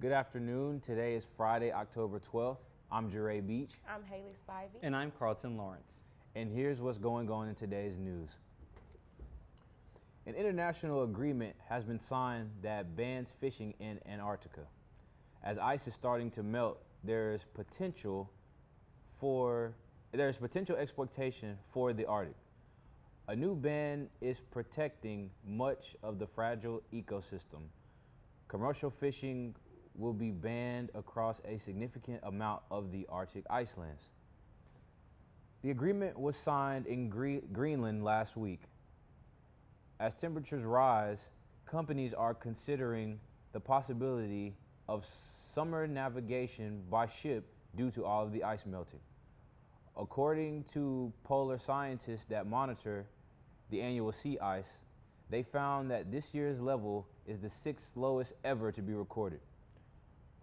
Good afternoon. Today is Friday, October 12th. I'm Jeray Beach. I'm Haley Spivey. And I'm Carlton Lawrence. And here's what's going on in today's news. An international agreement has been signed that bans fishing in Antarctica. As ice is starting to melt, there's potential exploitation for the Arctic. A new ban is protecting much of the fragile ecosystem. Commercial fishing will be banned across a significant amount of the Arctic icelands. The agreement was signed in Greenland last week. As temperatures rise, companies are considering the possibility of summer navigation by ship due to all of the ice melting. According to polar scientists that monitor the annual sea ice, they found that this year's level is the 6th lowest ever to be recorded.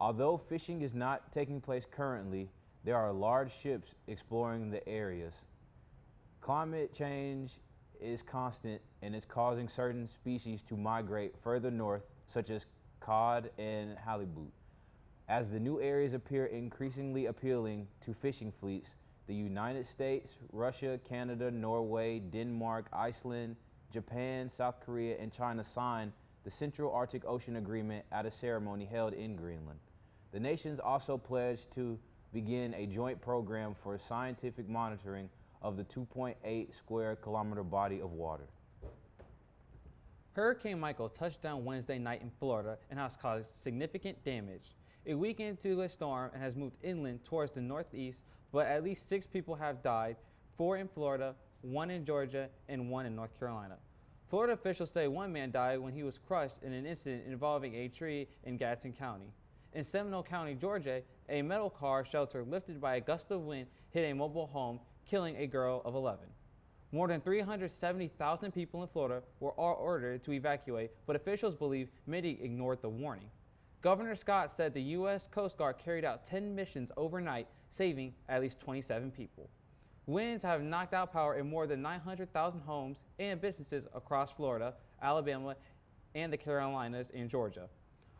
Although fishing is not taking place currently, there are large ships exploring the areas. Climate change is constant and is causing certain species to migrate further north, such as cod and halibut. As the new areas appear increasingly appealing to fishing fleets, the United States, Russia, Canada, Norway, Denmark, Iceland, Japan, South Korea, and China signed the Central Arctic Ocean Agreement at a ceremony held in Greenland. The nations also pledged to begin a joint program for scientific monitoring of the 2.8 square kilometer body of water. Hurricane Michael touched down Wednesday night in Florida and has caused significant damage. It weakened into a storm and has moved inland towards the northeast, but at least 6 people have died, 4 in Florida, 1 in Georgia, and 1 in North Carolina. Florida officials say 1 man died when he was crushed in an incident involving a tree in Gadsden County. In Seminole County, Georgia, a metal car shelter lifted by a gust of wind hit a mobile home, killing a girl of 11. More than 370,000 people in Florida were all ordered to evacuate, but officials believe many ignored the warning. Governor Scott said the U.S. Coast Guard carried out 10 missions overnight, saving at least 27 people. Winds have knocked out power in more than 900,000 homes and businesses across Florida, Alabama, and the Carolinas and Georgia.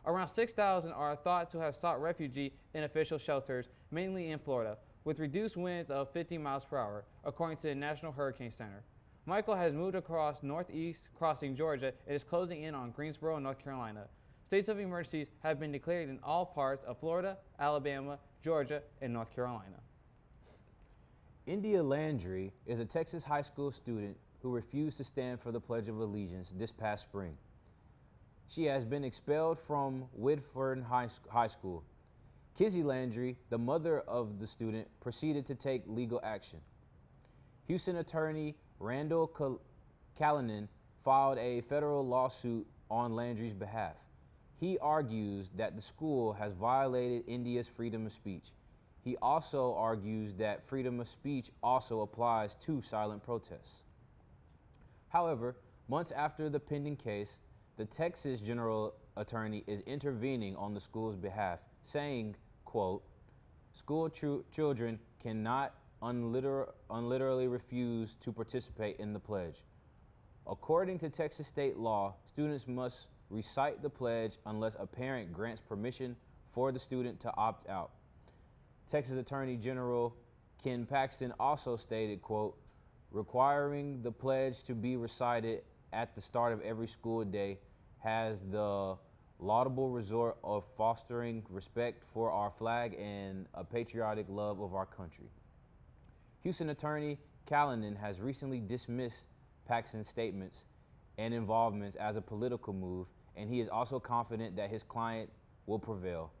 Around 6,000 are thought to have sought refuge in official shelters, mainly in Florida, with reduced winds of 50 miles per hour, according to the National Hurricane Center. Michael has moved across northeast, crossing Georgia, and is closing in on Greensboro, North Carolina. States of emergencies have been declared in all parts of Florida, Alabama, Georgia, and North Carolina. India Landry is a Texas high school student who refused to stand for the Pledge of Allegiance this past spring. She has been expelled from Whitford High School. Kizzy Landry, the mother of the student, proceeded to take legal action. Houston attorney Randall Callanan filed a federal lawsuit on Landry's behalf. He argues that the school has violated India's freedom of speech. He also argues that freedom of speech also applies to silent protests. However, months after the pending case, the Texas General Attorney is intervening on the school's behalf, saying, quote, "School children cannot unilaterally refuse to participate in the pledge. According to Texas state law, students must recite the pledge unless a parent grants permission for the student to opt out." Texas Attorney General Ken Paxton also stated, quote, "Requiring the pledge to be recited at the start of every school day has the laudable result of fostering respect for our flag and a patriotic love of our country." Houston Attorney Callanan has recently dismissed Paxton's statements and involvements as a political move, and he is also confident that his client will prevail.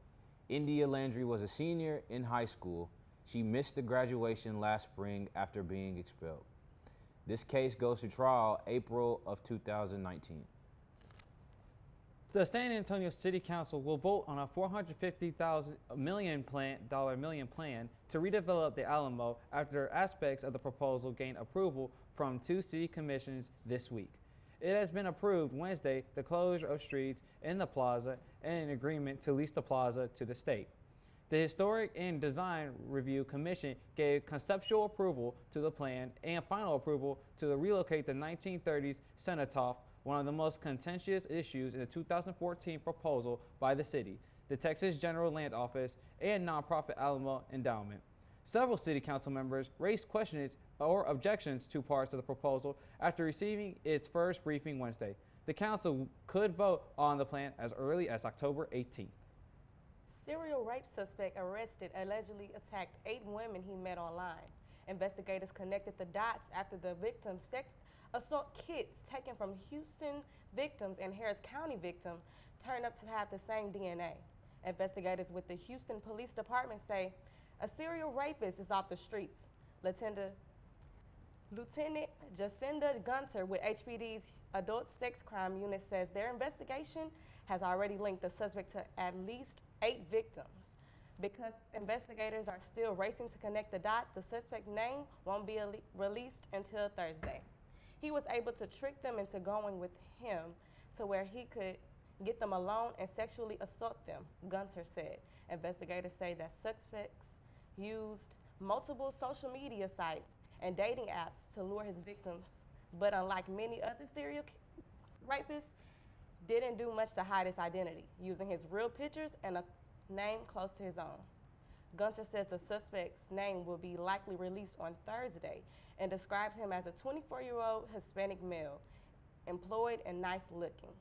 India Landry was a senior in high school. She missed the graduation last spring after being expelled. This case goes to trial April of 2019. The San Antonio City Council will vote on a $450 million plan to redevelop the Alamo after aspects of the proposal gained approval from 2 city commissions this week. It has been approved Wednesday the closure of streets in the plaza and an agreement to lease the plaza to the state. The Historic and Design Review Commission gave conceptual approval to the plan and final approval to relocate the 1930s cenotaph, one of the most contentious issues in the 2014 proposal by the city. the Texas General Land Office, and nonprofit Alamo Endowment. Several city council members raised questions or objections to parts of the proposal after receiving its first briefing Wednesday. The council could vote on the plan as early as October 18th. Serial rape suspect arrested allegedly attacked 8 women he met online. Investigators connected the dots after the victim's sex assault kits taken from Houston victims and Harris County victim turned up to have the same DNA. Investigators with the Houston Police Department say a serial rapist is off the streets. Lieutenant Jacinda Gunter with HPD's Adult Sex Crime Unit says their investigation has already linked the suspect to at least 8 victims. Because investigators are still racing to connect the dots, the suspect's name won't be released until Thursday. He was able to trick them into going with him to where he could get them alone and sexually assault them, Gunter said. Investigators say that suspects used multiple social media sites and dating apps to lure his victims, but unlike many other serial rapists, didn't do much to hide his identity, using his real pictures and a name close to his own. Gunter says the suspect's name will be likely released on Thursday and described him as a 24-year-old Hispanic male, employed and nice looking.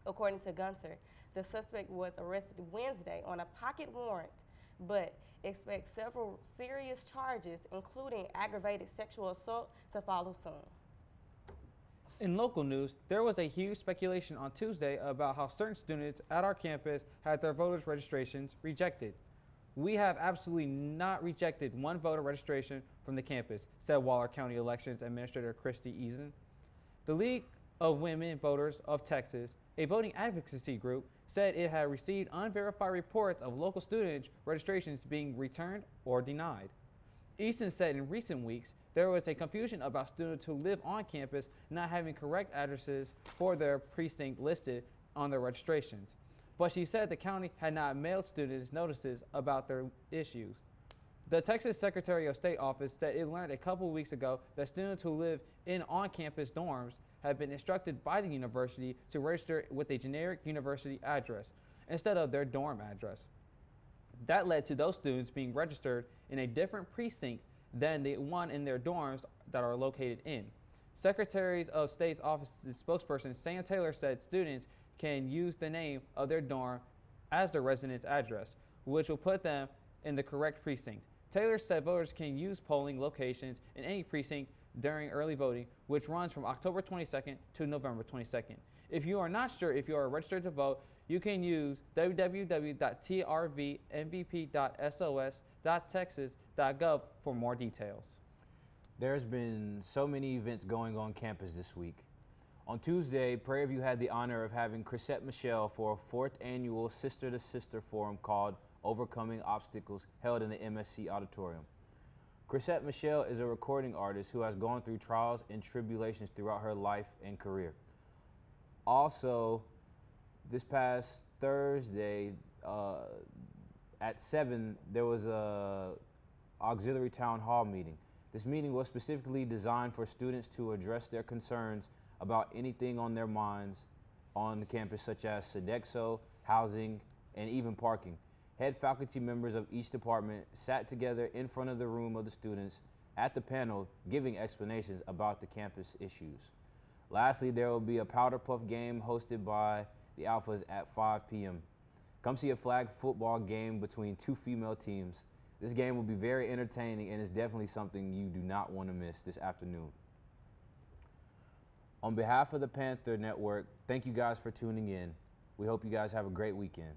According to Gunter, the suspect was arrested Wednesday on a pocket warrant, but expects several serious charges, including aggravated sexual assault, to follow soon. In local news, there was a huge speculation on Tuesday about how certain students at our campus had their voters' registrations rejected. We have absolutely not rejected one voter registration from the campus, said Waller County Elections Administrator Christy Eason. The League of Women Voters of Texas, a voting advocacy group, said it had received unverified reports of local student registrations being returned or denied. Easton said in recent weeks there was a confusion about students who live on campus not having correct addresses for their precinct listed on their registrations. But she said the county had not mailed students notices about their issues. The Texas Secretary of State office said it learned a couple weeks ago that students who live in on-campus dorms have been instructed by the university to register with a generic university address instead of their dorm address. That led to those students being registered in a different precinct than the one in their dorms that are located in. Secretary of State's office's spokesperson Sam Taylor said students can use the name of their dorm as their residence address, which will put them in the correct precinct. Taylor said voters can use polling locations in any precinct during early voting, which runs from October 22nd to November 22nd. If you are not sure if you are registered to vote, you can use www.trvmvp.sos.texas.gov for more details. There's been so many events going on campus this week. On Tuesday, Prairie View had the honor of having Chrisette Michelle for a 4th annual Sister to Sister Forum called Overcoming Obstacles, held in the MSC Auditorium. Chrisette Michelle is a recording artist who has gone through trials and tribulations throughout her life and career. Also, this past Thursday at 7, there was a auxiliary town hall meeting. This meeting was specifically designed for students to address their concerns about anything on their minds on the campus, such as Sodexo, housing, and even parking. Head faculty members of each department sat together in front of the room of the students at the panel, giving explanations about the campus issues. Lastly, there will be a powder puff game hosted by the Alphas at 5 p.m. Come see a flag football game between 2 female teams. This game will be very entertaining and is definitely something you do not want to miss this afternoon. On behalf of the Panther Network, thank you guys for tuning in. We hope you guys have a great weekend.